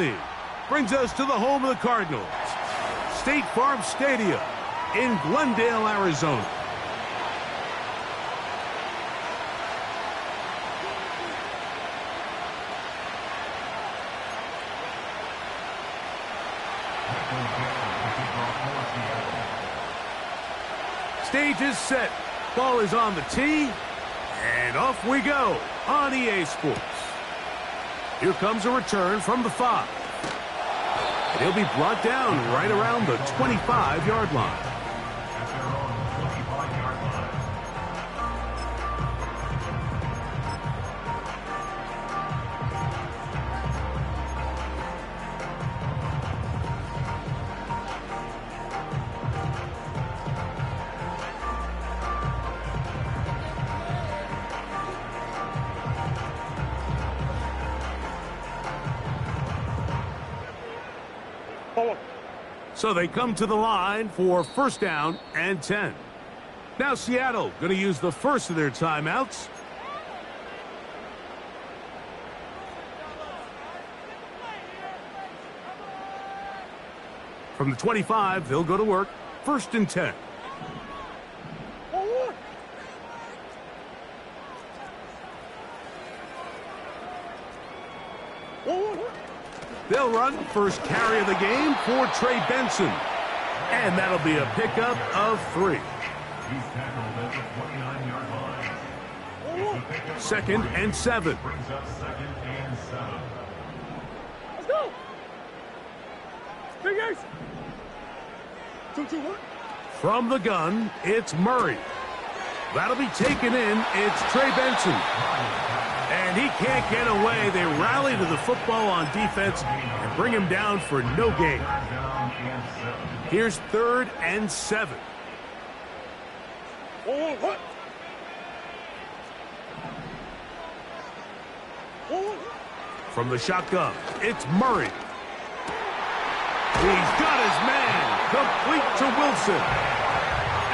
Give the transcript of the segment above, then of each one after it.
lead. Brings us to the home of the Cardinals, State Farm Stadium in Glendale, Arizona. Stage is set. Ball is on the tee. And off we go on EA Sports. Here comes a return from the 5. And he'll be brought down right around the 25-yard line. So they come to the line for first down and 10. Now Seattle going to use the first of their timeouts. From the 25, they'll go to work. First and 10. They'll run first carry of the game for Trey Benson. And that'll be a pickup of 3. Second and 7. Let's go. Big Ace. 2-2-1. From the gun, it's Murray. That'll be taken in. It's Trey Benson. And he can't get away. They rally to the football on defense and bring him down for no gain. Here's 3rd and 7. From the shotgun, it's Murray. He's got his man, complete to Wilson.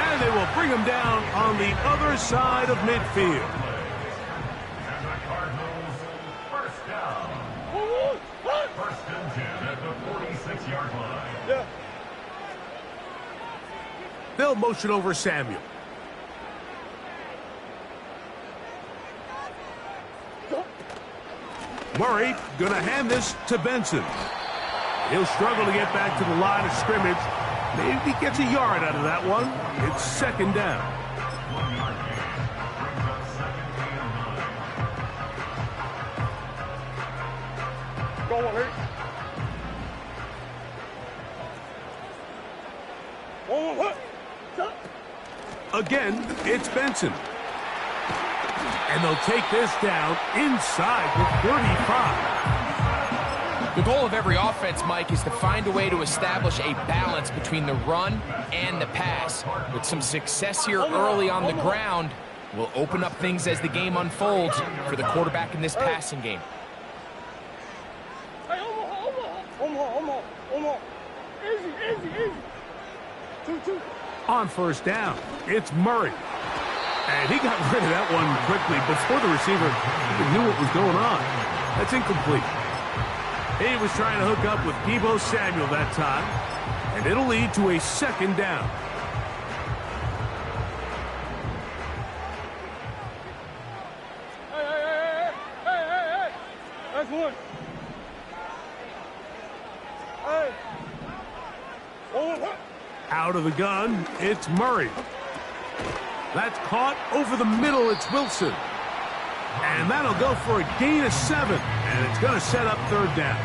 And they will bring him down on the other side of midfield. First and 10 at the 46-yard line. Yeah. They'll motion over Samuel. Murray going to hand this to Benson. He'll struggle to get back to the line of scrimmage. Maybe gets a yard out of that one. It's second down. Go on, Hurt. Again, it's Benson. And they'll take this down inside the 35. The goal of every offense, Mike, is to find a way to establish a balance between the run and the pass. With some success here early on the ground, will open up things as the game unfolds for the quarterback in this passing game. Hey, Omaha. Easy. 2-2. On first down, it's Murray. And he got rid of that one quickly before the receiver even knew what was going on. That's incomplete. He was trying to hook up with Deebo Samuel that time. And it'll lead to a second down. Hey. That's one. Hey. Out of the gun, it's Murray. That's caught over the middle. It's Wilson. And that'll go for a gain of 7. And it's going to set up third down.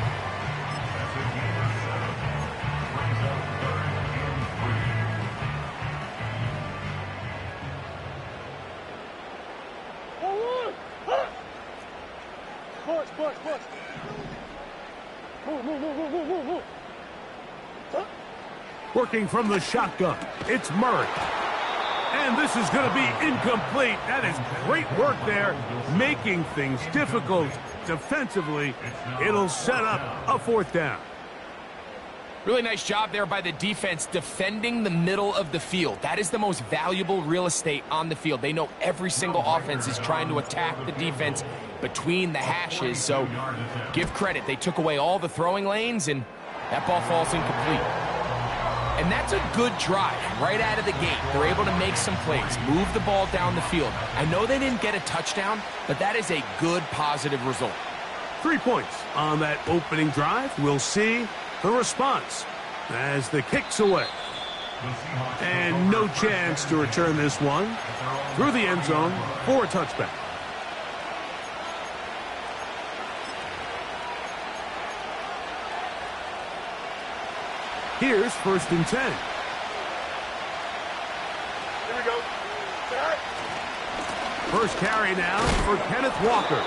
Push. Move. Working from the shotgun, it's Murray. And this is going to be incomplete. That is great work there, making things difficult defensively. It'll set up a fourth down. Really nice job there by the defense defending the middle of the field. That is the most valuable real estate on the field. They know every single offense is trying to attack the defense between the hashes, so give credit. They took away all the throwing lanes, and that ball falls incomplete. And that's a good drive right out of the gate. They're able to make some plays, move the ball down the field. I know they didn't get a touchdown, but that is a good, positive result. 3 points on that opening drive. We'll see the response as the kick's away. And no chance to return this one through the end zone for a touchback. Here's 1st and 10. Here we go. Set. First carry now for Kenneth Walker.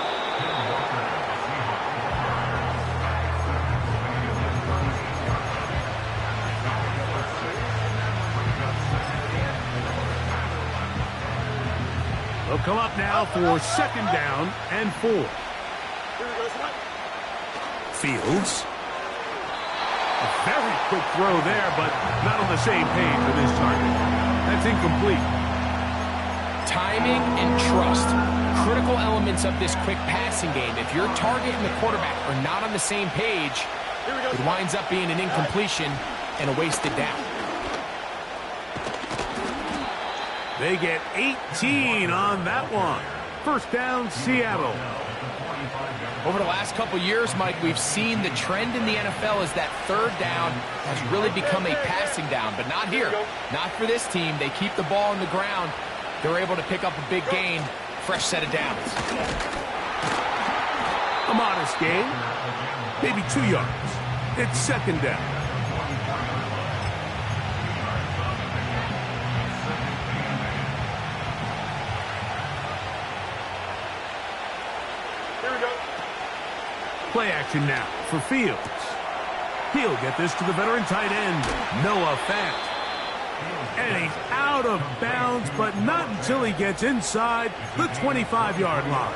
They'll come up now for 2nd down and 4. Here we go. Set. Fields. A very quick throw there, but not on the same page for this target. That's incomplete. Timing and trust, critical elements of this quick passing game. If your target and the quarterback are not on the same page, it winds up being an incompletion and a wasted down. They get 18 on that one. 1st down, Seattle. Over the last couple years, Mike, we've seen the trend in the NFL is that 3rd down has really become a passing down, but not here. Not for this team. They keep the ball on the ground. They're able to pick up a big gain. Fresh set of downs. A modest gain, maybe 2 yards. It's 2nd down. Here we go. Play action now for Fields. He'll get this to the veteran tight end, Noah Fant. And he's out of bounds, but not until he gets inside the 25-yard line.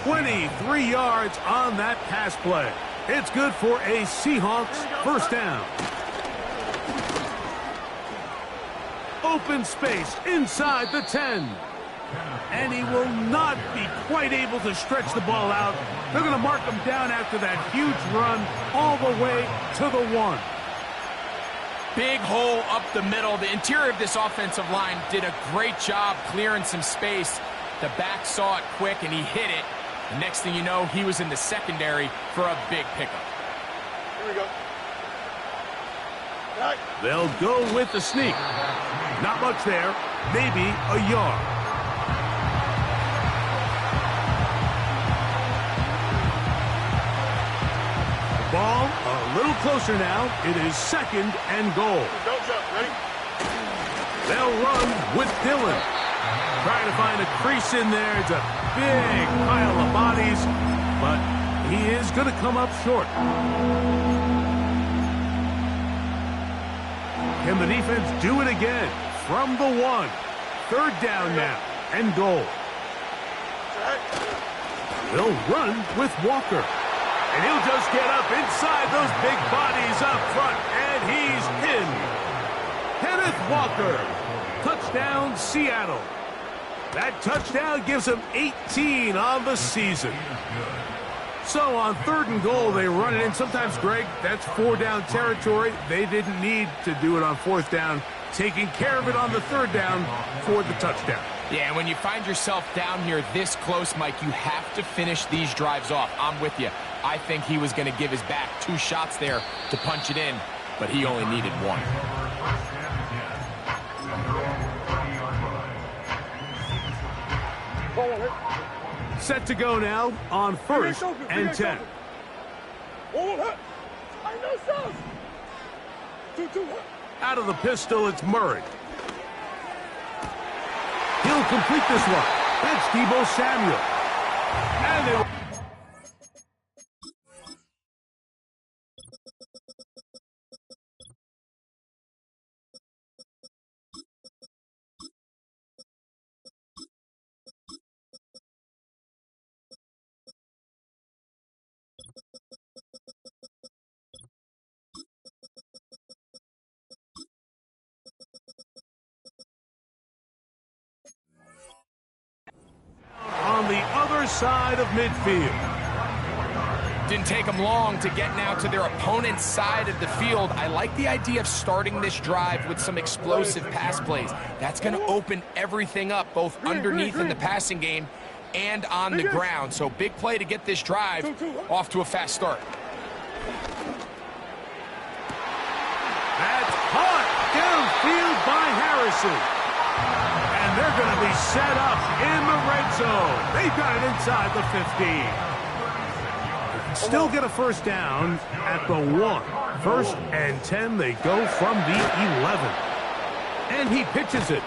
23 yards on that pass play. It's good for a Seahawks 1st down. Open space inside the 10. And he will not be quite able to stretch the ball out. They're going to mark him down after that huge run all the way to the 1. Big hole up the middle. The interior of this offensive line did a great job clearing some space. The back saw it quick, and he hit it. The next thing you know, he was in the secondary for a big pickup. Here we go. Set. They'll go with the sneak. Not much there. Maybe a yard. Ball a little closer now. It is 2nd and goal. Don't jump. Ready? They'll run with Dillon. Trying to find a crease in there. It's a big pile of bodies, but he is going to come up short. Can the defense do it again from the 1? 3rd down now and goal. Set. They'll run with Walker. And he'll just get up inside those big bodies up front, and he's in. Kenneth Walker. Touchdown, Seattle. That touchdown gives him 18 on the season. So on 3rd and goal, they run it in. Sometimes, Greg, that's 4-down territory. They didn't need to do it on 4th down. Taking care of it on the 3rd down for the touchdown. Yeah, when you find yourself down here this close, Mike, you have to finish these drives off. I'm with you. I think he was going to give his back 2 shots there to punch it in, but he only needed 1. Set to go now on 1st and 10. Out of the pistol, it's Murray. He'll complete this one. That's Deebo Samuel. And they side of midfield. Didn't take them long to get now to their opponent's side of the field. I like the idea of starting this drive with some explosive pass plays. That's going to open everything up, both underneath in the passing game and on the ground. So big play to get this drive off to a fast start. That's caught downfield by Harrison. And they're going to be set up in the red zone. They've got it inside the 15. Still get a first down at the 1. 1st and 10, they go from the 11. And he pitches it.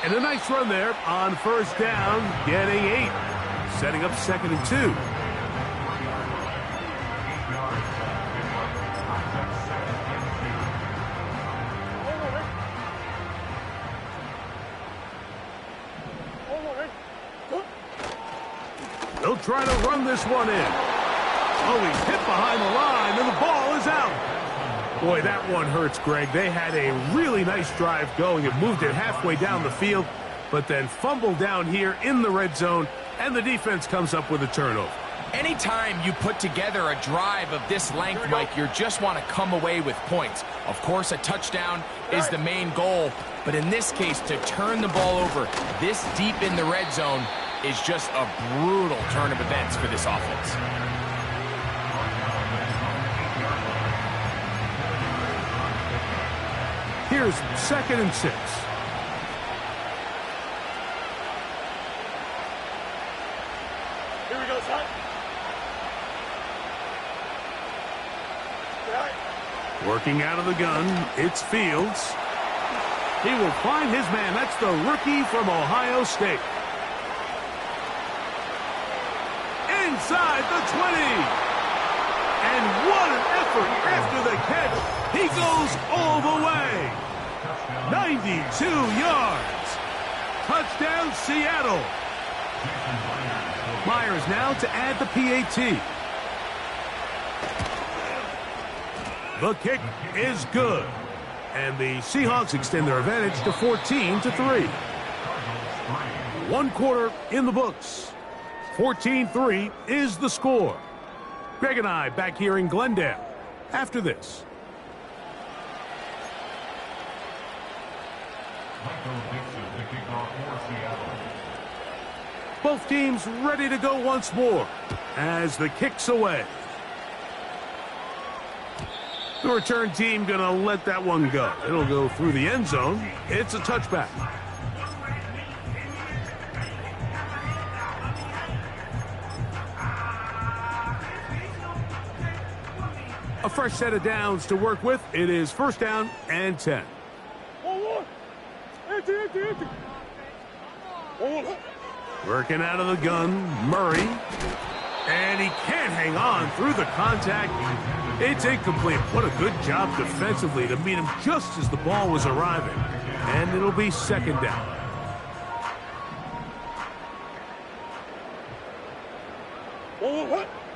And a nice run there on first down, getting 8. Setting up 2nd and 2. They'll try to run this one in. Oh, he's hit behind the line, and the ball is out. Boy, that one hurts, Greg. They had a really nice drive going. It moved it halfway down the field, but then fumbled down here in the red zone, and the defense comes up with a turnover. Anytime you put together a drive of this length, Mike, you just want to come away with points. Of course, a touchdown is the main goal, but in this case, to turn the ball over this deep in the red zone is just a brutal turn of events for this offense. Here's 2nd and 6. Here we go, son. Working out of the gun, it's Fields. He will find his man. That's the rookie from Ohio State. Inside the 20. And what an effort after the catch. He goes all the way. 92 yards. Touchdown, Seattle. Myers now to add the PAT. The kick is good. And the Seahawks extend their advantage to 14-3. 1 quarter in the books. 14-3 is the score. Greg and I back here in Glendale after this. Both teams ready to go once more as the kick's away. The return team going to let that one go. It'll go through the end zone. It's a touchback. A fresh set of downs to work with. It is 1st down and 10. Working out of the gun, Murray. And he can't hang on through the contact. It's incomplete. What a good job defensively to meet him just as the ball was arriving. And it'll be 2nd down.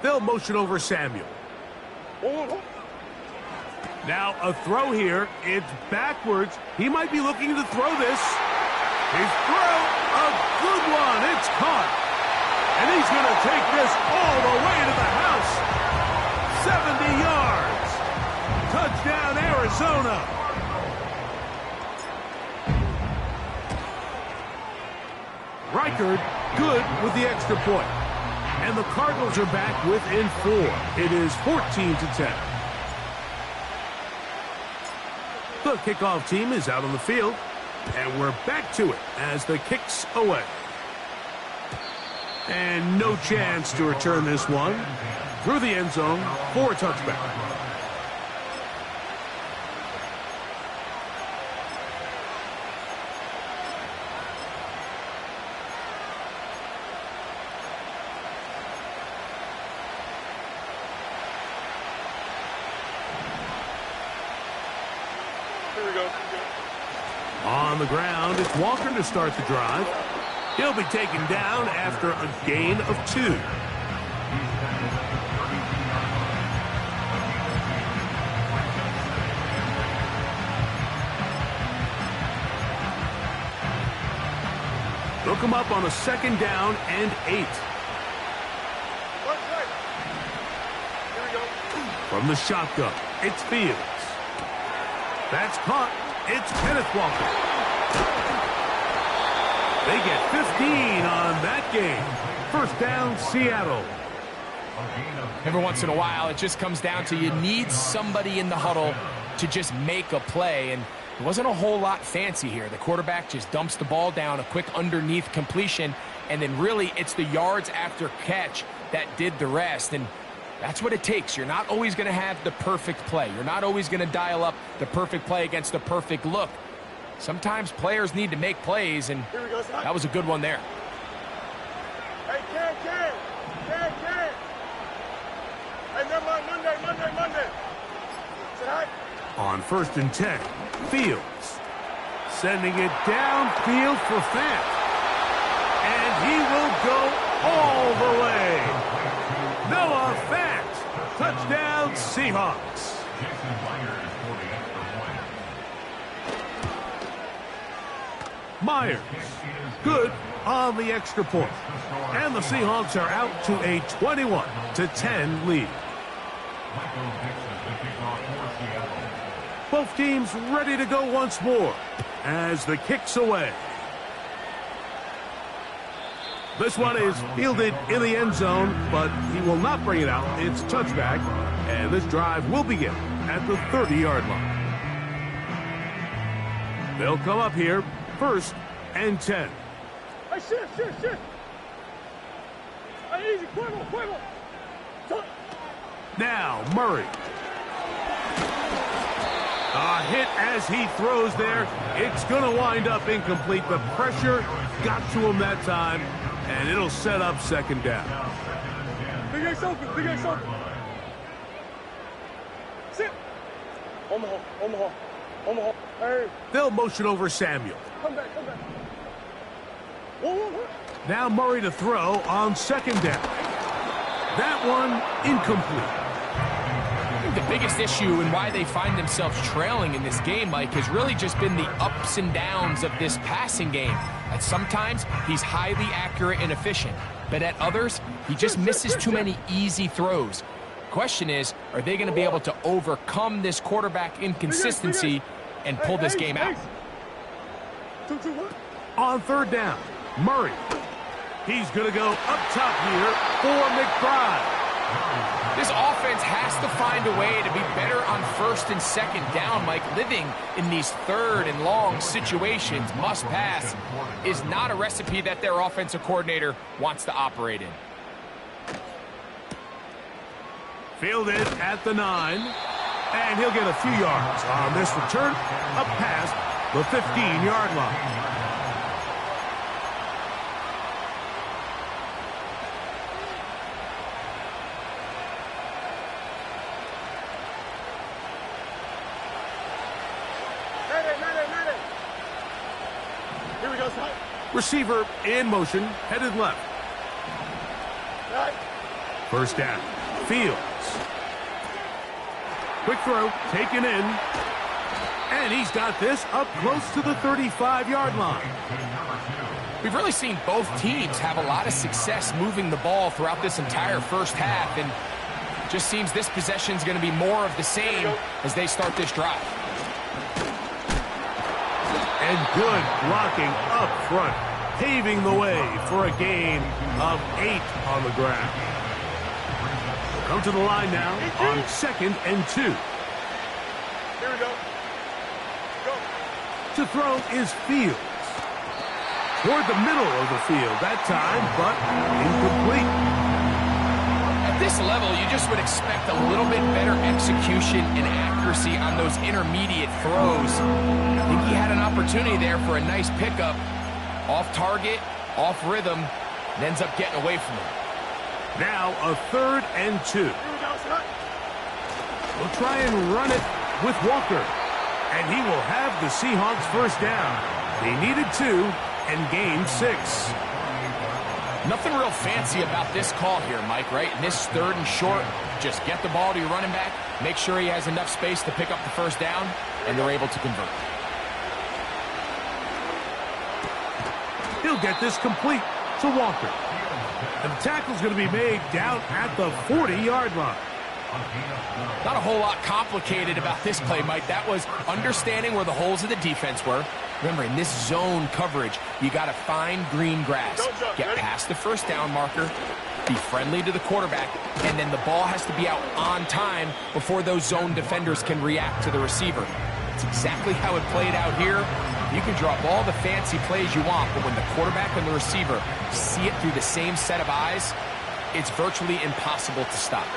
They'll motion over Samuel. Now a throw here. It's backwards. He might be looking to throw this. His throw, a good one. It's caught. And he's going to take this all the way to the house. 70 yards. Touchdown, Arizona. Reichard good with the extra point. And the Cardinals are back within 4. It is 14-10. The kickoff team is out on the field. And we're back to it as the kick's away. And no chance to return this one through the end zone for a touchback. Here we go. On the ground, it's Walker to start the drive. He'll be taken down after a gain of 2. The They'll come up on a 2nd down and 8. Here we go. From the shotgun, it's Fields. That's caught. It's Kenneth Walker. They get 15 on that game. 1st down, Seattle. Every once in a while, it just comes down to you need somebody in the huddle to just make a play, and it wasn't a whole lot fancy here. The quarterback just dumps the ball down, a quick underneath completion, and then really it's the yards after catch that did the rest, and that's what it takes. You're not always going to have the perfect play. You're not always going to dial up the perfect play against the perfect look. Sometimes players need to make plays, and that was a good one there. Hey, Ken. Hey, never mind. Monday. Say hi. On 1st and 10, Fields. Sending it downfield for Fant. And he will go all the way. Noah Fant. Touchdown, Seahawks. Myers. Good on the extra point. And the Seahawks are out to a 21-10 lead. Both teams ready to go once more as the kick's away. This one is fielded in the end zone, but he will not bring it out. It's touchback, and this drive will begin at the 30-yard line. They'll come up here, 1st and 10. Hey, shift. Hey, easy. Cuervo. Now, Murray. A hit as he throws there. It's going to wind up incomplete. The pressure got to him that time, and it'll set up 2nd down. Big X open. Sit. Omaha. Hey. They'll motion over Samuel. Come back. Whoa. Now Murray to throw on 2nd down. That one incomplete. The biggest issue and why they find themselves trailing in this game, Mike, has really just been the ups and downs of this passing game. At sometimes, he's highly accurate and efficient, but at others, he just misses too many easy throws. Question is, are they going to be able to overcome this quarterback inconsistency and pull this game out? On 3rd down, Murray. He's going to go up top here for McBride. This offense has to find a way to be better on 1st and 2nd down, Mike. Living in these 3rd and long situations, must pass, is not a recipe that their offensive coordinator wants to operate in. Fielded at the 9, and he'll get a few yards on this return up past the 15-yard line. Here we go, son. Receiver in motion, headed left. Right. 1st down, Fields. Quick throw, taken in. And he's got this up close to the 35-yard line. We've really seen both teams have a lot of success moving the ball throughout this entire 1st half, and it just seems this possession is going to be more of the same as they start this drive. And good blocking up front, paving the way for a gain of 8 on the ground. Come to the line now on 2nd and 2. Here we go. To throw is Fields. Toward the middle of the field that time, but incomplete. At this level, you just would expect a little bit better execution and accuracy on those intermediate throws. I think he had an opportunity there for a nice pickup. Off target, off rhythm, and ends up getting away from him. Now a 3rd and 2. Here we go, son. We'll try and run it with Walker. And he will have the Seahawks 1st down. They needed 2 and gained 6. Nothing real fancy about this call here, Mike, right? In this 3rd and short, just get the ball to your running back, make sure he has enough space to pick up the 1st down, and they're able to convert. He'll get this complete to Walker. And the tackle's going to be made down at the 40-yard line. Not a whole lot complicated about this play, Mike. That was understanding where the holes of the defense were. Remember, in this zone coverage, you got to find green grass. Get past the first down marker, be friendly to the quarterback, and then the ball has to be out on time before those zone defenders can react to the receiver. It's exactly how it played out here. You can drop all the fancy plays you want, but when the quarterback and the receiver see it through the same set of eyes, it's virtually impossible to stop.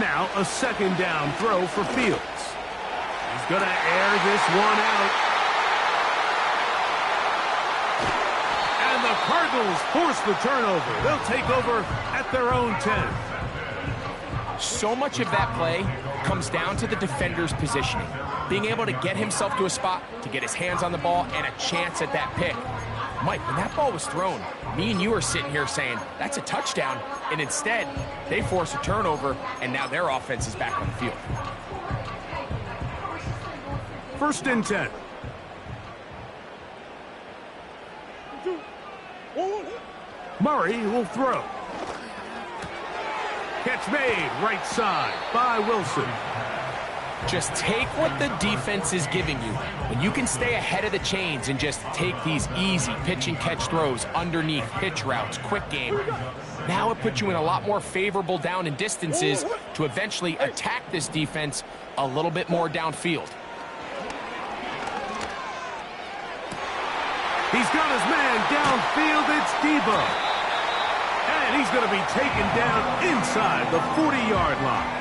Now a second down throw for Fields. He's going to air this one out. And the Cardinals force the turnover. They'll take over at their own 10. So much of that play comes down to the defender's positioning. Being able to get himself to a spot, to get his hands on the ball, and a chance at that pick. Mike, when that ball was thrown, me and you are sitting here saying, that's a touchdown. And instead, they force a turnover, and now their offense is back on the field. First and 10. Murray will throw. Catch made, right side by Wilson. Just take what the defense is giving you. When you can stay ahead of the chains and just take these easy pitch and catch throws underneath, hitch routes, quick game, now it puts you in a lot more favorable down and distances to eventually attack this defense a little bit more downfield. He's got his man downfield. It's Debo. And he's going to be taken down inside the 40-yard line.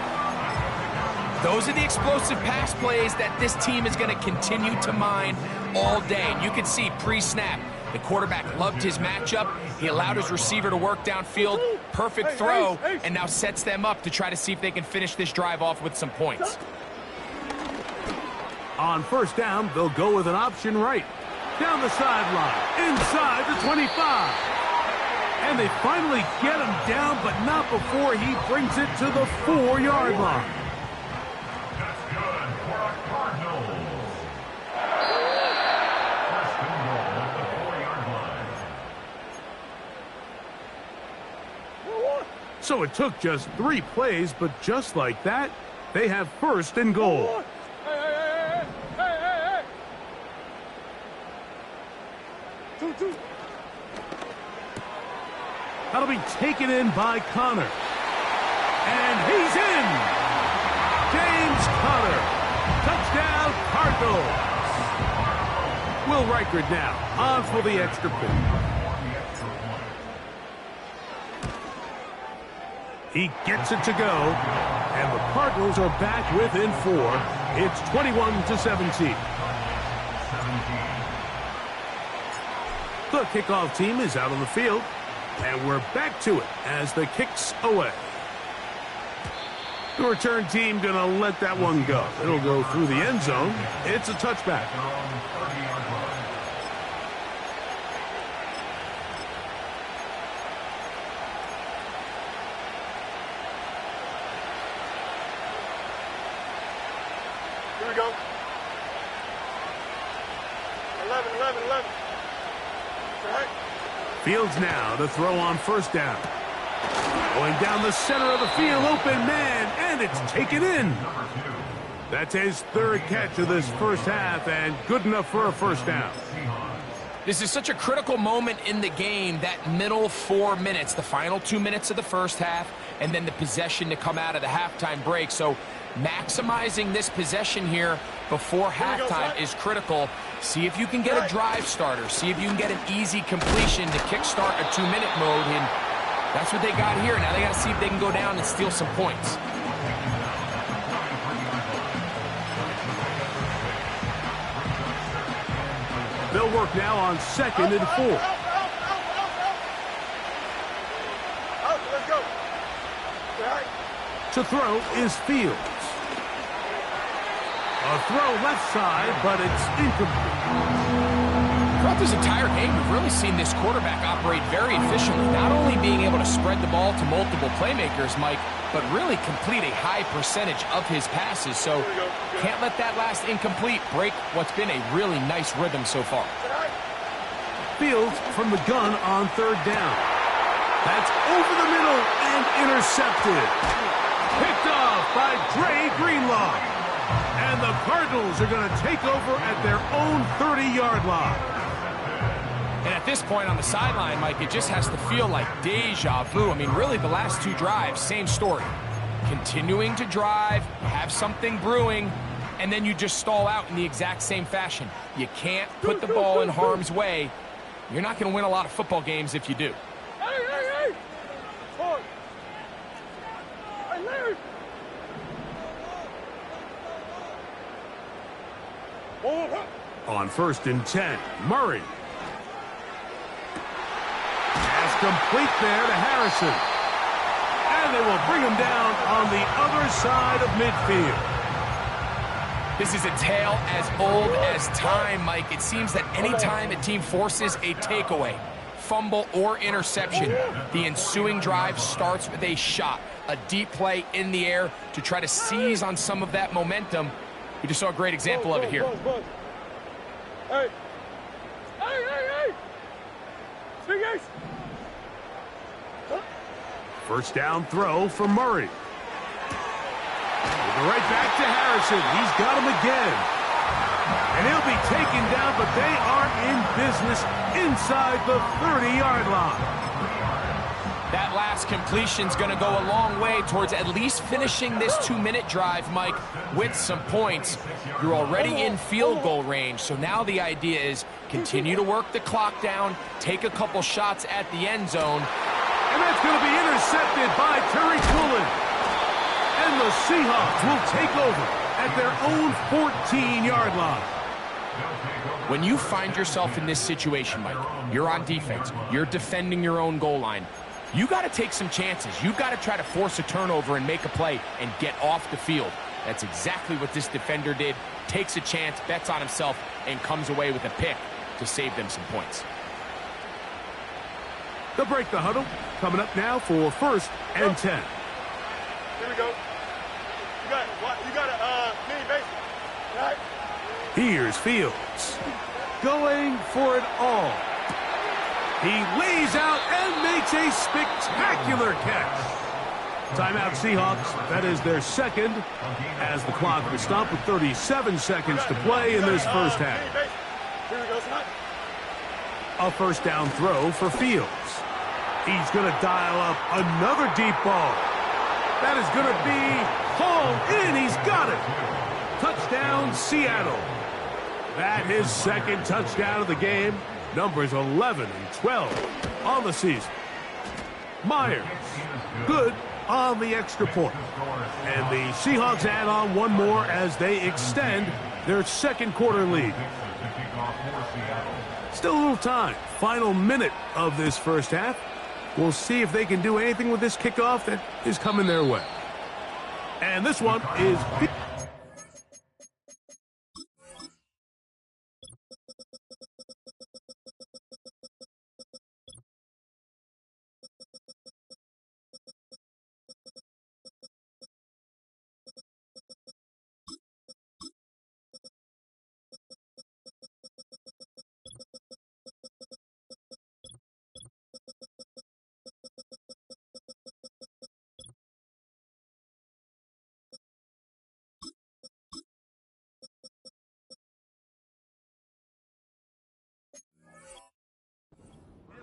Those are the explosive pass plays that this team is going to continue to mine all day. And you can see pre-snap, the quarterback loved his matchup. He allowed his receiver to work downfield. Perfect throw, and now sets them up to try to see if they can finish this drive off with some points. On first down, they'll go with an option right. Down the sideline, inside the 25. And they finally get him down, but not before he brings it to the 4-yard line. That's good for our Cardinals. First and goal at the 4-yard line. So it took just 3 plays, but just like that, they have first and goal. That'll be taken in by Connor. And he's in! James Conner. Touchdown, Cardinals. Will Reichard now on for the extra point. He gets it to go. And the Cardinals are back within 4. It's 21-17. The kickoff team is out on the field. And we're back to it as the kick's away. The return team going to let that one go. It'll go through the end zone. It's a touchback. Here we go. 11. All right. Fields now to throw on first down. Going down the center of the field, open man, and it's taken in. That's his 3rd catch of this first half, and good enough for a first down. This is such a critical moment in the game, that middle 4 minutes, the final 2 minutes of the first half, and then the possession to come out of the halftime break. So maximizing this possession here before halftime is critical. See if you can get a drive starter. See if you can get an easy completion to kickstart a 2-minute mode. And that's what they got here. Now they got to see if they can go down and steal some points. They'll work now on 2nd and 4. Let's go. All right. To throw is Fields. A throw left side, but it's incomplete. Throughout this entire game, we've really seen this quarterback operate very efficiently, not only being able to spread the ball to multiple playmakers, Mike, but really complete a high percentage of his passes. So can't let that last incomplete break what's been a really nice rhythm so far. Fields from the gun on third down. That's over the middle and intercepted. Picked off by Dre Greenlaw. And the Cardinals are going to take over at their own 30-yard line. And at this point on the sideline, Mike, it just has to feel like deja vu. I mean, really, the last two drives, same story. Continuing to drive, have something brewing, and then you just stall out in the exact same fashion. You can't put the ball in harm's way. You're not going to win a lot of football games if you do. Hey! Hold. Hey, Larry! On 1st and 10, Murray. Pass complete there to Harrison. And they will bring him down on the other side of midfield. This is a tale as old as time, Mike. It seems that any time a team forces a takeaway, fumble, or interception, the ensuing drive starts with a shot, a deep play in the air to try to seize on some of that momentum. We just saw a great example of it here. Hey! Big Ace! First down throw for Murray. Right back to Harrison. He's got him again. And he'll be taken down, but they are in business inside the 30-yard line. That last completion's going to go a long way towards at least finishing this 2-minute drive, Mike, with some points. You're already in field goal range, so now the idea is continue to work the clock down, take a couple shots at the end zone. And that's going to be intercepted by Terry Cullen. And the Seahawks will take over at their own 14-yard line. When you find yourself in this situation, Mike, you're on defense, you're defending your own goal line, you got to take some chances. You got to try to force a turnover and make a play and get off the field. That's exactly what this defender did. Takes a chance, bets on himself, and comes away with a pick to save them some points. They'll break the huddle. Coming up now for 1st and 10. Here we go. You got a mini base. Right? Here's Fields. Going for it all. He lays out and makes a spectacular catch. Timeout Seahawks. That is their second as the clock will stop with 37 seconds to play in this first half. Here we go, son. A first down throw for Fields. He's going to dial up another deep ball. That is going to be hauled in. He's got it. Touchdown, Seattle. That his second touchdown of the game. Numbers 11 and 12 on the season. Myers, good on the extra point. And the Seahawks add on one more as they extend their second quarter lead. Still a little time. Final minute of this first half. We'll see if they can do anything with this kickoff that is coming their way. And this one is...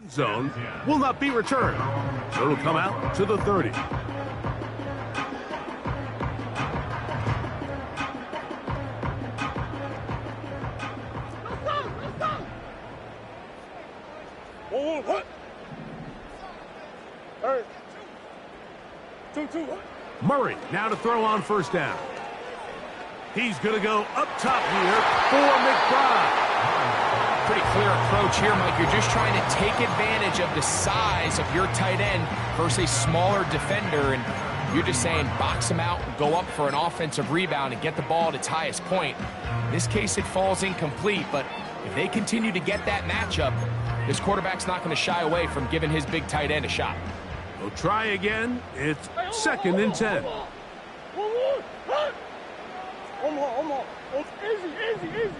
zone will not be returned. So it'll come out to the 30. What? All right. 2-2. Murray now to throw on first down. He's going to go up top here for McBride. Pretty clear approach here, Mike. You're just trying to take advantage of the size of your tight end versus a smaller defender, and you're just saying box him out and go up for an offensive rebound and get the ball at its highest point. In this case, it falls incomplete, but If they continue to get that matchup, this quarterback's not going to shy away from giving his big tight end a shot. We'll try again. It's 2nd and 10. Easy.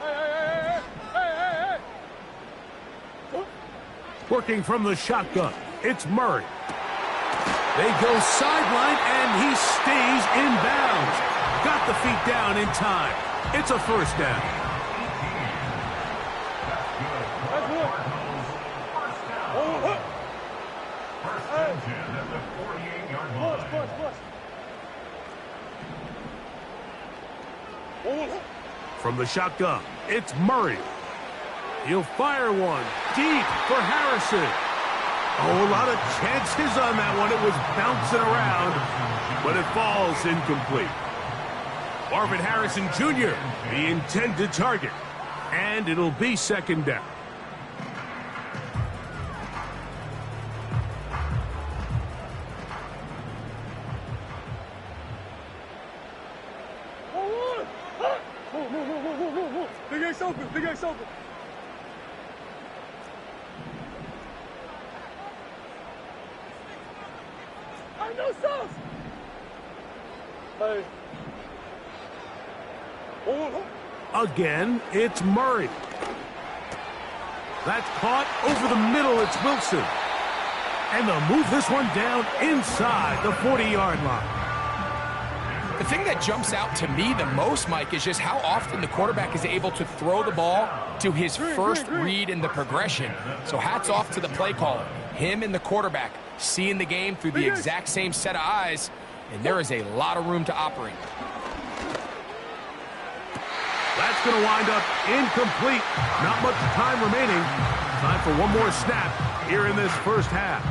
Hey. Working from the shotgun, it's Murray. They go sideline, and he stays in bounds. Got the feet down in time. It's a first down. That's good. First and 10 at the 48-yard line. Push. From the shotgun, it's Murray. He'll fire one deep for Harrison. Oh, a lot of chances on that one. It was bouncing around, but it falls incomplete. Marvin Harrison Jr., the intended target, and it'll be 2nd down. Move. Big X open. I know sauce. Hey. Again, it's Murray. That's caught over the middle. It's Wilson. And they'll move this one down inside the 40-yard line. The thing that jumps out to me the most, Mike, is just how often the quarterback is able to throw the ball to his first read in the progression. So hats off to the play caller. Him and the quarterback seeing the game through the exact same set of eyes, and there is a lot of room to operate. That's going to wind up incomplete. Not much time remaining. Time for one more snap here in this first half.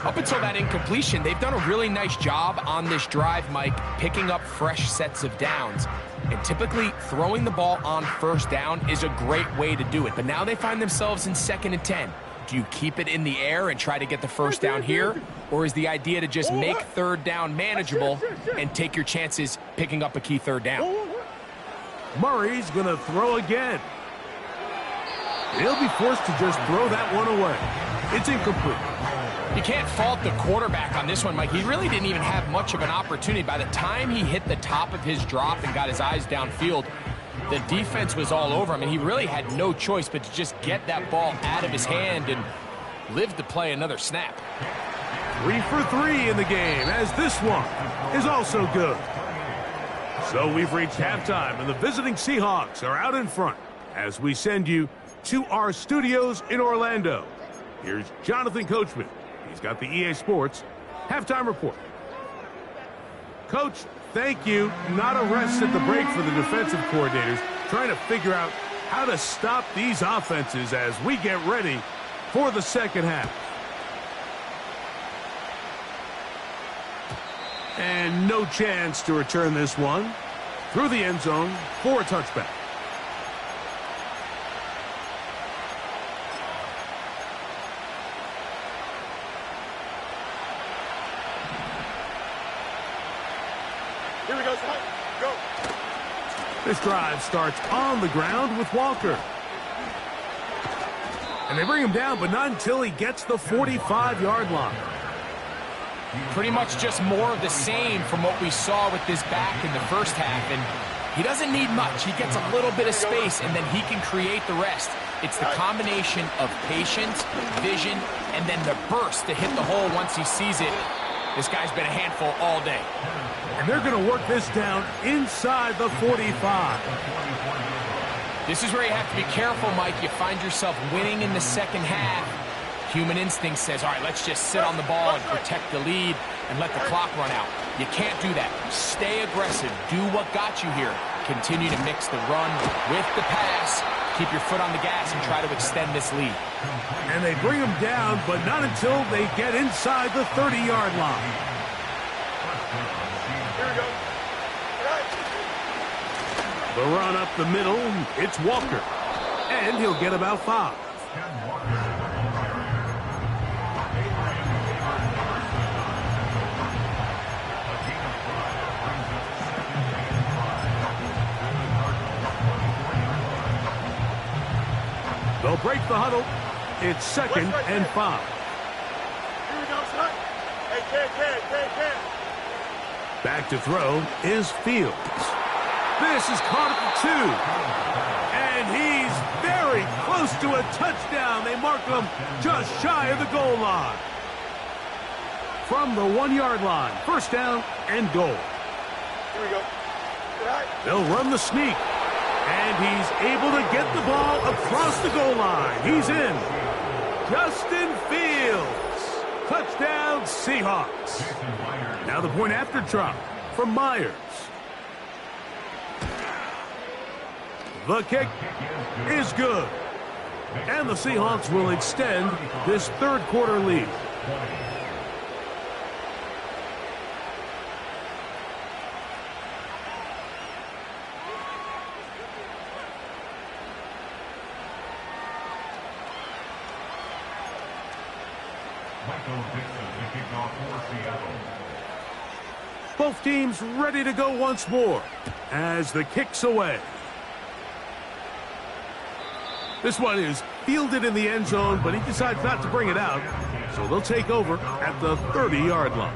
Up until that incompletion, they've done a really nice job on this drive, Mike, picking up fresh sets of downs. And typically, throwing the ball on first down is a great way to do it. But now they find themselves in 2nd and 10. Do you keep it in the air and try to get the first down here? Or is the idea to just make 3rd down manageable and take your chances picking up a key 3rd down? Murray's going to throw again. He'll be forced to just throw that one away. It's incomplete. You can't fault the quarterback on this one, Mike. He really didn't even have much of an opportunity. By the time he hit the top of his drop and got his eyes downfield, the defense was all over him, and he really had no choice but to just get that ball out of his hand and live to play another snap. 3 for 3 in the game, as this one is also good. So we've reached halftime, and the visiting Seahawks are out in front as we send you to our studios in Orlando. Here's Jonathan Coachman. He's got the EA Sports halftime report. Coach, thank you. Not a rest at the break for the defensive coordinators, trying to figure out how to stop these offenses as we get ready for the second half. And no chance to return this one through the end zone for a touchback. Here we go. Go. This drive starts on the ground with Walker. And they bring him down, but not until he gets the 45-yard line. Pretty much just more of the same from what we saw with this back in the first half. And he doesn't need much. He gets a little bit of space, and then he can create the rest. It's the combination of patience, vision, and then the burst to hit the hole once he sees it. This guy's been a handful all day. And they're going to work this down inside the 45. This is where you have to be careful, Mike. You find yourself winning in the second half. Human instinct says, all right, let's just sit on the ball and protect the lead and let the clock run out. You can't do that. Stay aggressive. Do what got you here. Continue to mix the run with the pass. Keep your foot on the gas and try to extend this lead. And they bring him down, but not until they get inside the 30-yard line. Here we go. The run up the middle, it's Walker. And he'll get about 5. They'll break the huddle. It's 2nd and 5. Here we go, son. Hey, Ken. Back to throw is Fields. This is caught at the 2. And he's very close to a touchdown. They mark him just shy of the goal line. From the 1-yard line, 1st down and goal. Here we go. They'll run the sneak. And he's able to get the ball across the goal line. He's in. Justin Fields. Touchdown, Seahawks. Now the point after drop from Myers. The kick is good. And the Seahawks will extend this 3rd quarter lead. Both teams ready to go once more as the kick's away. This one is fielded in the end zone, but he decides not to bring it out, so they'll take over at the 30-yard line.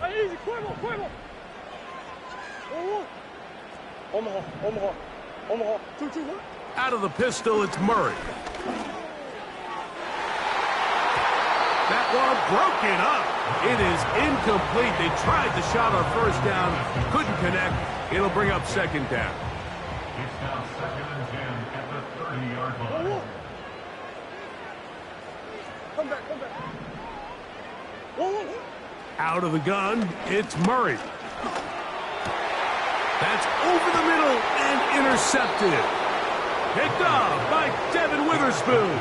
Hey, easy, Cuervo. Omaha. 2-2-1. Out of the pistol, it's Murray. That one broken up. It is incomplete. They tried the shot on 1st down, couldn't connect. It'll bring up 2nd down. It's now 2nd and 10 at the 30-yard line. Come back. Out of the gun, it's Murray. That's over the middle and intercepted. Picked off by Devin Witherspoon.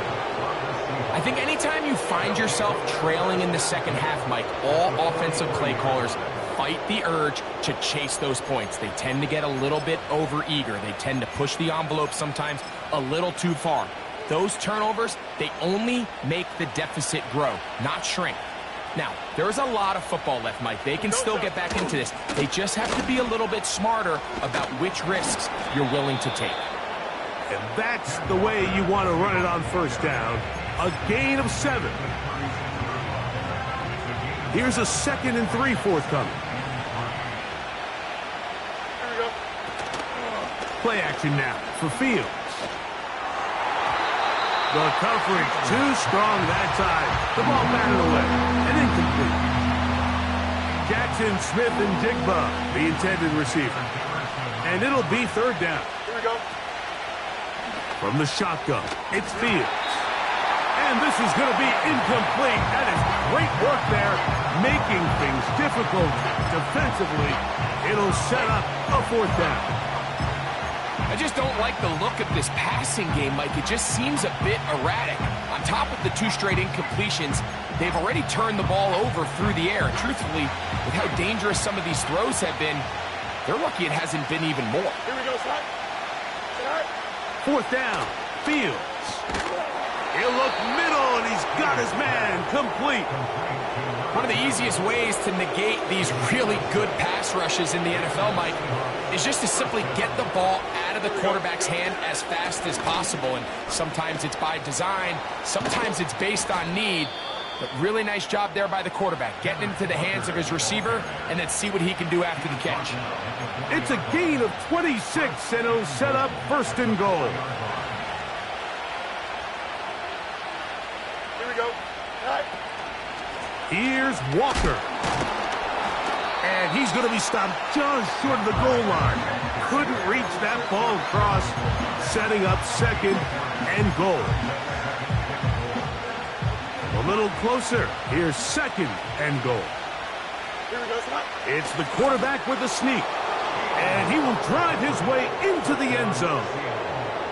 I think anytime you find yourself trailing in the 2nd half, Mike, all offensive play callers fight the urge to chase those points. They tend to get a little bit overeager. They tend to push the envelope sometimes a little too far. Those turnovers, they only make the deficit grow, not shrink. Now, there's a lot of football left, Mike. They can still get back into this. They just have to be a little bit smarter about which risks you're willing to take. And that's the way you want to run it on 1st down. A gain of 7. Here's a 2nd and 3 forthcoming. Here we go. Play action now for Fields. The coverage too strong that time. The ball batted away and incomplete. Jackson, Smith, and Jigba, the intended receiver. And it'll be 3rd down. Here we go. From the shotgun, it's Fields. And this is going to be incomplete. That is great work there, making things difficult defensively. It'll set up a 4th down. I just don't like the look of this passing game, Mike. It just seems a bit erratic. On top of the 2 straight incompletions, they've already turned the ball over through the air. Truthfully, with how dangerous some of these throws have been, they're lucky it hasn't been even more. Here we go, son. 4th down, Fields. He'll look middle, and he's got his man complete. One of the easiest ways to negate these really good pass rushes in the NFL, Mike, is just to simply get the ball out of the quarterback's hand as fast as possible. And sometimes it's by design, sometimes it's based on need. But really nice job there by the quarterback, getting into the hands of his receiver, and then see what he can do after the catch. It's a gain of 26, and it'll set up 1st and goal. Here we go. Here's Walker. And he's going to be stopped just short of the goal line. Couldn't reach that ball across, setting up 2nd and goal. A little closer. Here's 2nd and goal. Here we go, son. It's the quarterback with the sneak. And he will drive his way into the end zone.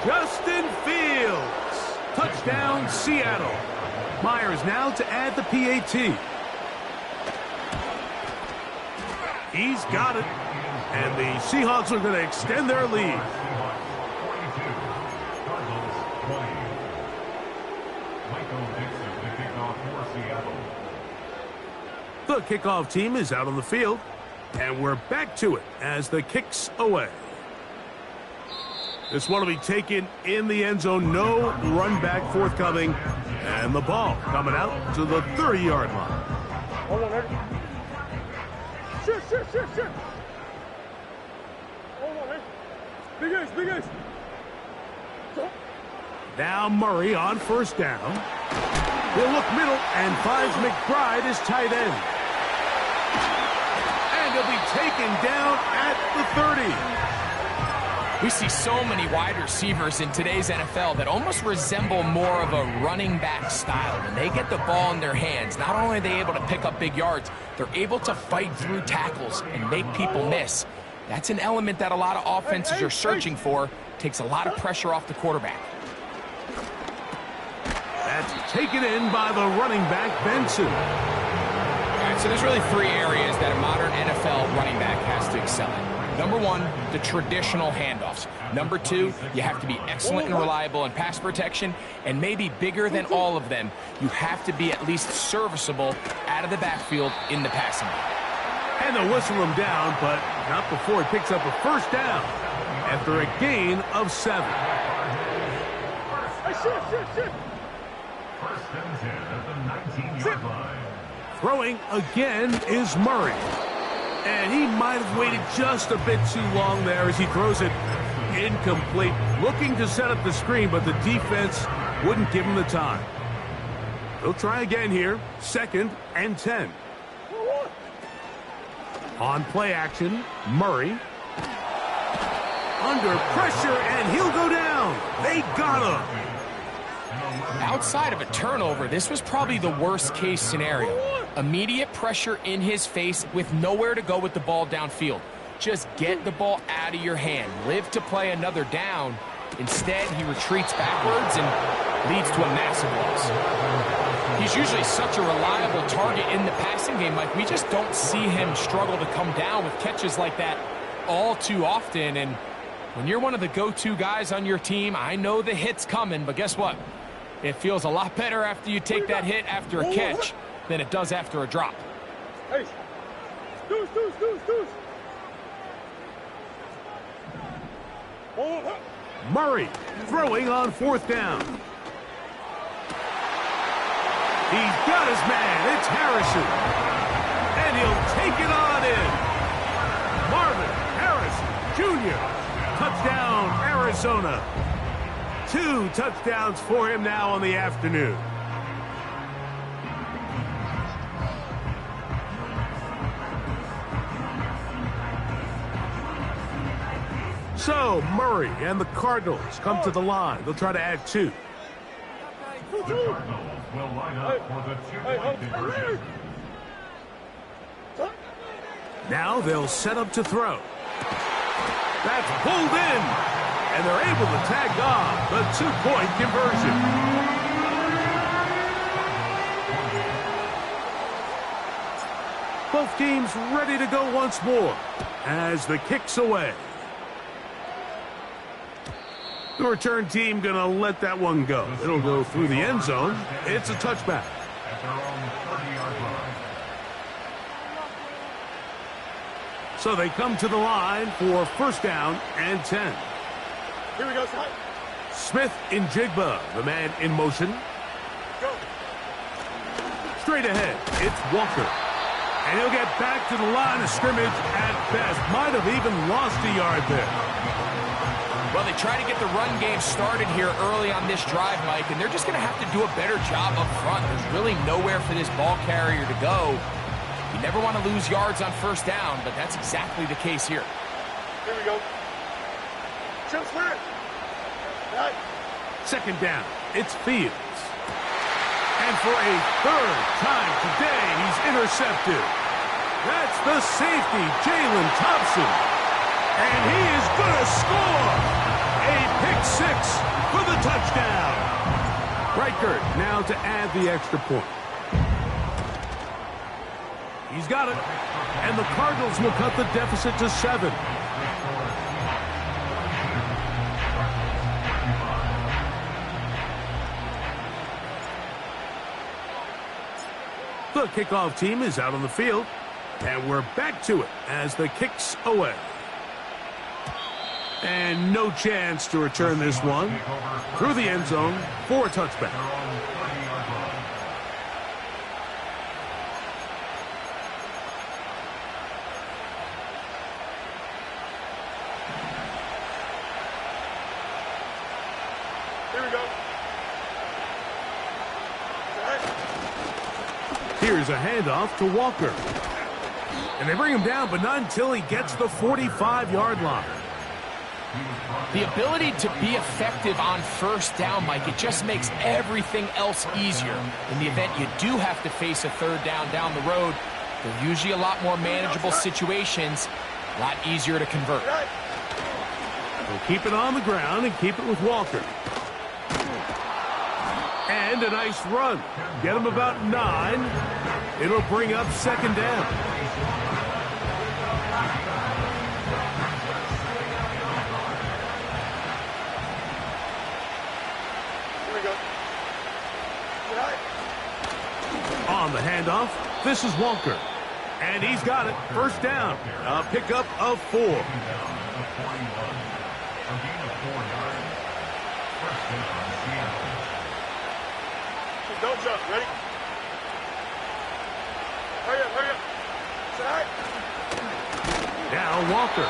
Justin Fields. Touchdown, Seattle. Myers now to add the PAT. He's got it. And the Seahawks are going to extend their lead. The kickoff team is out on the field. And we're back to it as the kick's away. This one will be taken in the end zone. No run back forthcoming. And the ball coming out to the 30-yard line. Hold on, Eddie. Shit. Hold on, Eddie. Big ace. Now Murray on first down. He'll look middle and finds McBride as tight end. And he'll be taken down at the 30. We see so many wide receivers in today's NFL that almost resemble more of a running back style. When they get the ball in their hands, not only are they able to pick up big yards, they're able to fight through tackles and make people miss. That's an element that a lot of offenses are searching for. Takes a lot of pressure off the quarterback. That's taken in by the running back, Benson. All right, so there's really three areas that a modern NFL running back has to excel in. Number one, the traditional handoffs. Number two, you have to be excellent and reliable in pass protection. And maybe bigger than all of them, you have to be at least serviceable out of the backfield in the passing game. And they'll whistle him down, but not before he picks up a first down after a gain of 7. Hey, shit. First and 10 at the 19-yard line. Throwing again is Murray. And he might have waited just a bit too long there as he throws it incomplete. Looking to set up the screen, but the defense wouldn't give him the time. He'll try again here. 2nd and 10. On play action, Murray. Under pressure, and he'll go down. They got him. Outside of a turnover, this was probably the worst case scenario. Immediate pressure in his face with nowhere to go with the ball downfield. Just get the ball out of your hand. Live to play another down. Instead, he retreats backwards and leads to a massive loss. He's usually such a reliable target in the passing game, Mike. We just don't see him struggle to come down with catches like that all too often. And when you're one of the go-to guys on your team, I know the hit's coming, but guess what? It feels a lot better after you take that hit after a catch than it does after a drop. Hey, deuce. Murray throwing on 4th down. He's got his man. It's Harrison. And he'll take it on in. Marvin Harrison Jr. Touchdown, Arizona. 2 touchdowns for him now on the afternoon. So, Murray and the Cardinals come to the line. They'll try to add 2. The Cardinals will line up for the 2-point conversion. Now they'll set up to throw. That's pulled in, and they're able to tag on the 2-point conversion. Both teams ready to go once more as the kick's away. The return team going to let that one go. It'll go through the end zone. It's a touchback. At their own 30-yard line. So they come to the line for first down and 10. Here we go, Scott. Smith in Jigba, the man in motion. Go. Straight ahead, it's Walker. And he'll get back to the line of scrimmage at best. Might have even lost a yard there. Well, they try to get the run game started here early on this drive, Mike, and they're just going to have to do a better job up front. There's really nowhere for this ball carrier to go. You never want to lose yards on first down, but that's exactly the case here. Here we go. Chip square. Right. 2nd down, it's Fields. And for a 3rd time today, he's intercepted. That's the safety, Jalen Thompson. And he is going to score. A pick 6 for the touchdown. Reichert now to add the extra point. He's got it. And the Cardinals will cut the deficit to 7. The kickoff team is out on the field. And we're back to it as the kick's away. And no chance to return this one through the end zone for a touchback. Here we go. Here's a handoff to Walker. And they bring him down, but not until he gets the 45-yard line. The ability to be effective on first down, Mike, it just makes everything else easier. In the event you do have to face a third down the road, they're usually a lot more manageable situations, a lot easier to convert. They'll keep it on the ground and keep it with Walker. And a nice run. Get him about 9. It'll bring up second down. On the handoff, this is Walker. And he's got it. First down. A pickup of 4. Don't jump. Ready? Hurry up, hurry up. Side. Now Walker.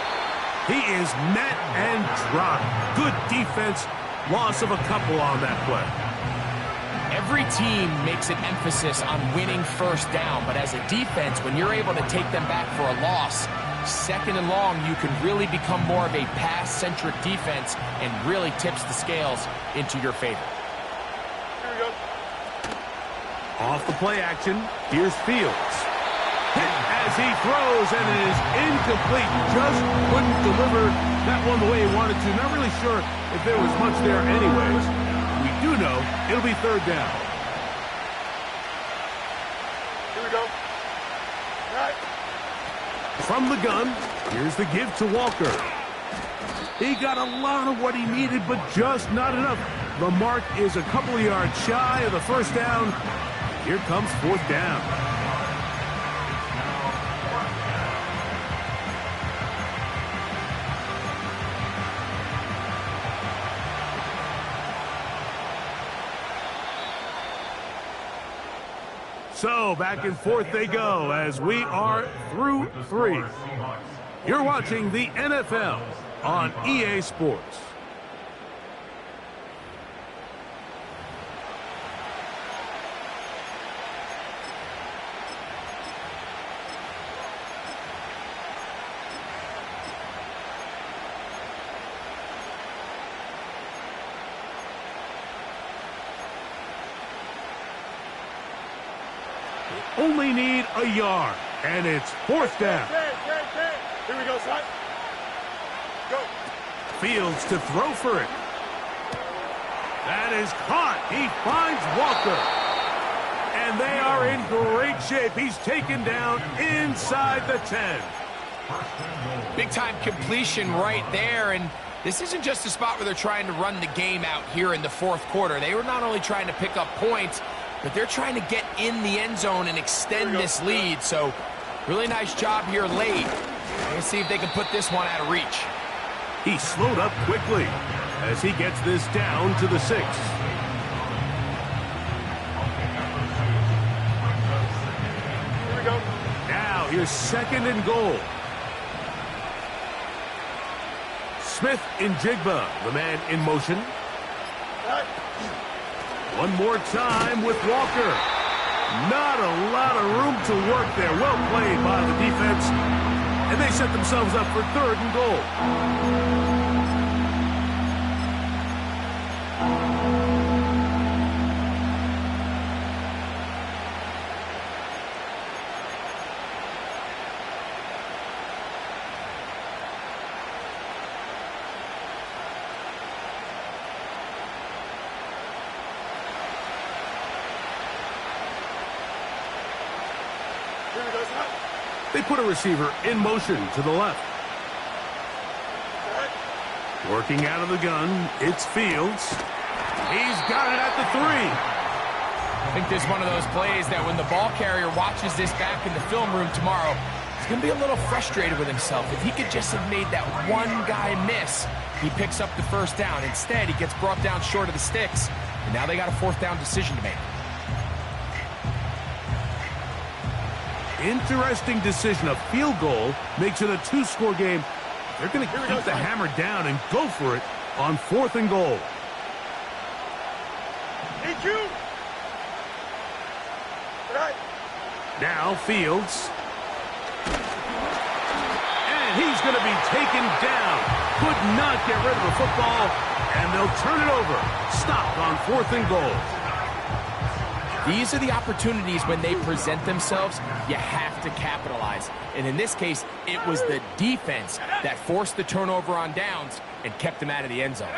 He is met and dropped. Good defense. Loss of a couple on that play. Every team makes an emphasis on winning first down, but as a defense, when you're able to take them back for a loss, second and long, you can really become more of a pass-centric defense and really tips the scales into your favor. Here we go. Off the play action, here's Fields. Hit as he throws, and it is incomplete. Just couldn't deliver that one the way he wanted to. Not really sure if there was much there anyways. We do know it'll be third down. Here we go. Right. From the gun, here's the give to Walker. He got a lot of what he needed, but just not enough. The mark is a couple of yards shy of the first down. Here comes fourth down. So back and forth they go as we are through 3. You're watching the NFL on EA Sports. Only need a yard, and it's fourth down. Here we go, son. Go. Fields to throw for it. That is caught. He finds Walker. And they are in great shape. He's taken down inside the 10. Big-time completion right there, and this isn't just a spot where they're trying to run the game out here in the fourth quarter. They were not only trying to pick up points, but they're trying to get in the end zone and extend this lead. So really nice job here late. Let's see if they can put this one out of reach. He slowed up quickly as he gets this down to the 6. Here we go. Now here's second and goal. Smith in Jigba, the man in motion. Right. One more time with Walker. Not a lot of room to work there. Well played by the defense. And they set themselves up for third and goal. They put a receiver in motion to the left. Working out of the gun, it's Fields. He's got it at the 3. I think this is one of those plays that when the ball carrier watches this back in the film room tomorrow, He's going to be a little frustrated with himself. If he could just have made that one guy miss, he picks up the first down. Instead, he gets brought down short of the sticks, and now they got a fourth down decision to make. Interesting decision. A field goal makes it a two-score game. They're going to keep the hammer down and go for it on 4th and goal. EQ. Right. Now Fields. And he's going to be taken down. Could not get rid of the football, and they'll turn it over. Stopped on 4th and goal. These are the opportunities when they present themselves, you have to capitalize. And in this case, it was the defense that forced the turnover on downs and kept them out of the end zone.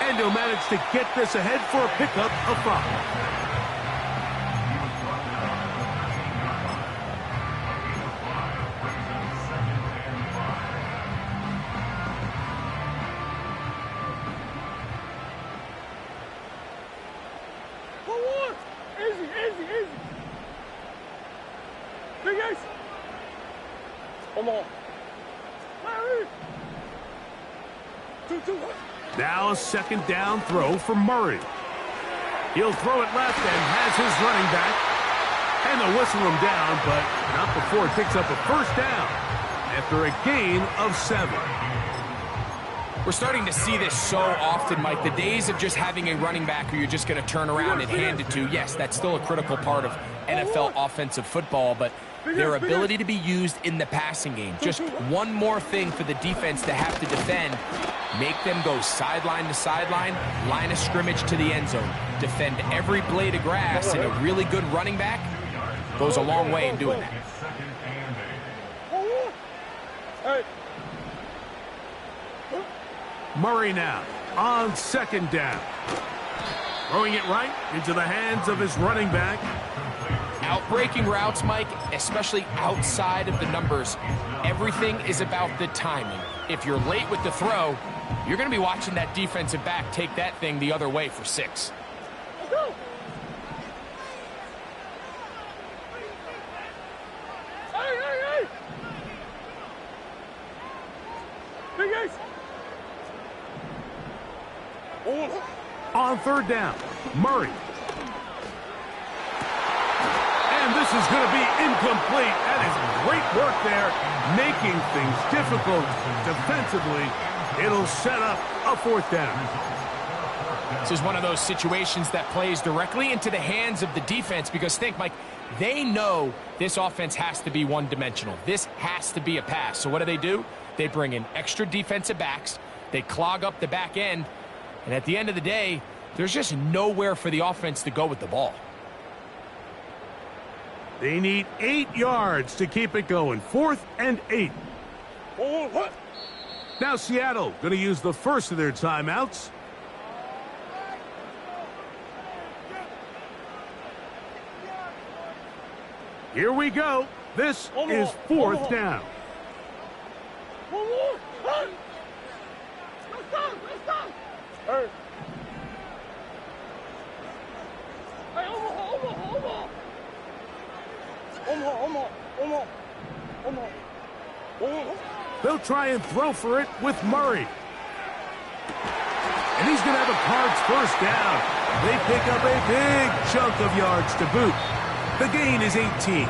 And he'll manage to get this ahead for a pickup of 5. Now a 2nd down throw for Murray. He'll throw it left and has his running back. And they'll whistle him down, but not before it picks up a 1st down after a gain of 7. We're starting to see this so often, Mike. The days of just having a running back who you're just going to turn around and hand it to, yes, that's still a critical part of NFL offensive football, but their ability to be used in the passing game. Just one more thing for the defense to have to defend. Make them go sideline to sideline, line of scrimmage to the end zone. Defend every blade of grass, and a really good running back goes a long way in doing that. Murray now on 2nd down. Throwing it right into the hands of his running back. Outbreaking routes, Mike, especially outside of the numbers, everything is about the timing. If you're late with the throw, you're going to be watching that defensive back take that thing the other way for 6. On 3rd down, Murray. And this is going to be incomplete. That is great work there, making things difficult defensively. It'll set up a 4th down. This is one of those situations that plays directly into the hands of the defense because think, Mike, they know this offense has to be one-dimensional. This has to be a pass. So what do? They bring in extra defensive backs. They clog up the back end. And at the end of the day, there's just nowhere for the offense to go with the ball. They need 8 yards to keep it going. 4th and 8. Now Seattle going to use the first of their timeouts. Here we go. This is 4th down. They'll try and throw for it with Murray. And he's going to have a Cards 1st down. They pick up a big chunk of yards to boot. The gain is 18.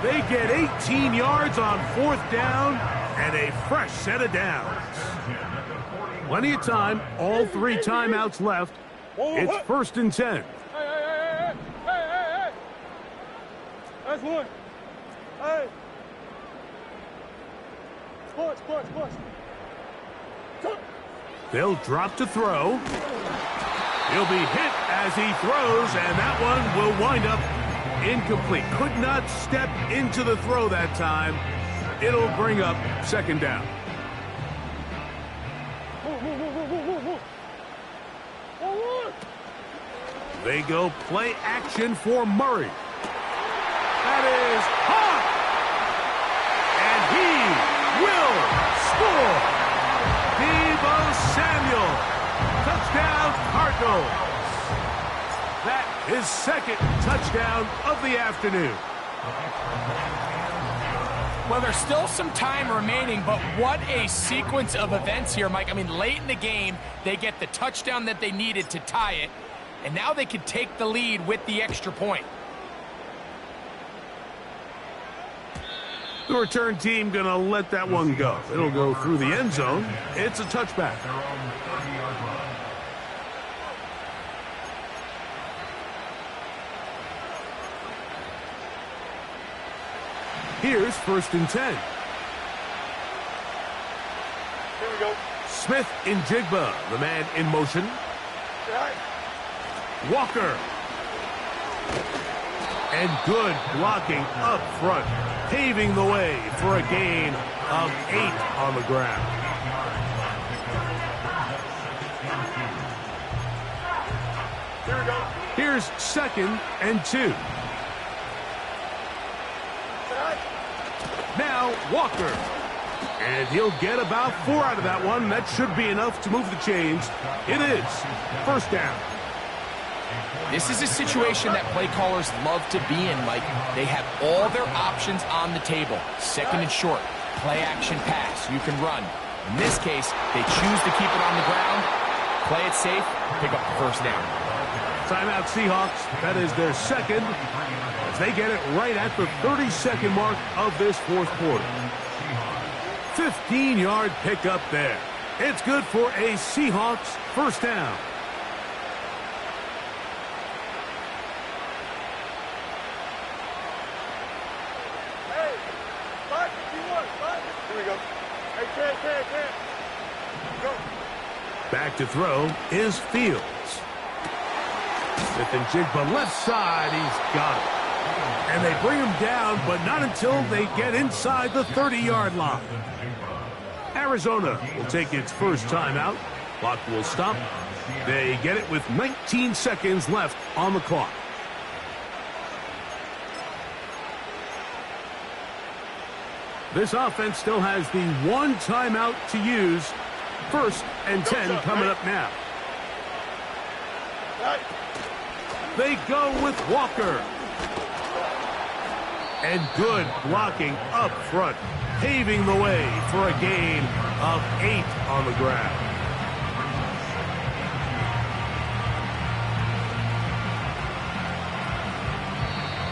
They get 18 yards on 4th down and a fresh set of downs. Plenty of time. All 3 timeouts left. It's 1st and 10. That's one. Hey. Push. They'll drop to throw. He'll be hit as he throws, and that one will wind up incomplete. Could not step into the throw that time. It'll bring up 2nd down. They go play action for Murray. That is hot. And he will score. Deebo Samuel. Touchdown Cardinals. That his second touchdown of the afternoon. Well, there's still some time remaining, but what a sequence of events here, Mike. I mean, late in the game, they get the touchdown that they needed to tie it, and now they can take the lead with the extra point. The return team going to let that one go. It'll go through the end zone. It's a touchback. Here's 1st and 10. Here we go. Smith in Jigba, the man in motion. Right. Walker. And good blocking up front, paving the way for a gain of 8 on the ground. Here we go. Here's 2nd and 2. Now Walker. And he'll get about 4 out of that one. That should be enough to move the chains. It is 1st down. This is a situation that play callers love to be in, Mike. They have all their options on the table. 2nd and short, play action pass. You can run. In this case, they choose to keep it on the ground, play it safe, pick up the 1st down. Timeout Seahawks. That is their 2nd. As they get it right at the 30-second mark of this 4th quarter. 15-yard pickup there. It's good for a Seahawks 1st down. Hey, 551, 5. Here we go. Hey, can. Go. Back to throw is Fields. Smith and Jigba left side. He's got it. And they bring him down, but not until they get inside the 30-yard line. Arizona will take its first timeout. Clock will stop. They get it with 19 seconds left on the clock. This offense still has the 1 timeout to use. 1st and 10 coming up now. Right. They go with Walker. And good blocking up front, paving the way for a gain of 8 on the ground.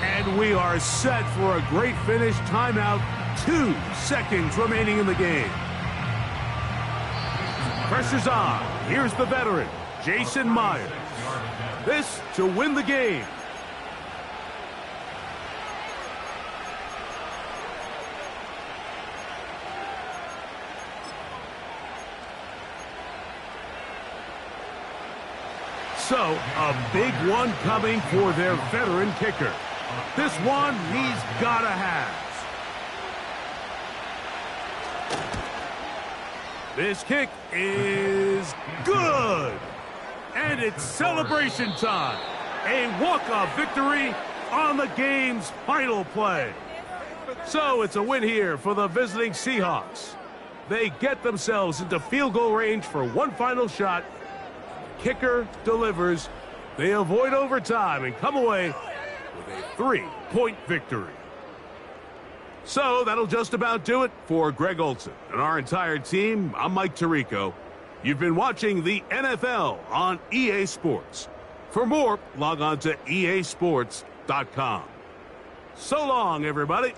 And we are set for a great finish. Timeout, 2 seconds remaining in the game. Pressure's on. Here's the veteran, Jason Myers. This to win the game. So, a big one coming for their veteran kicker. This one he's got to have. This kick is good. And it's celebration time. A walk-off victory on the game's final play. So it's a win here for the visiting Seahawks. They get themselves into field goal range for one final shot. Kicker delivers. They avoid overtime and come away with a 3-point victory. So that'll just about do it for Greg Olson and our entire team. I'm Mike Tirico. You've been watching the NFL on EA Sports. For more, log on to easports.com. So long, everybody.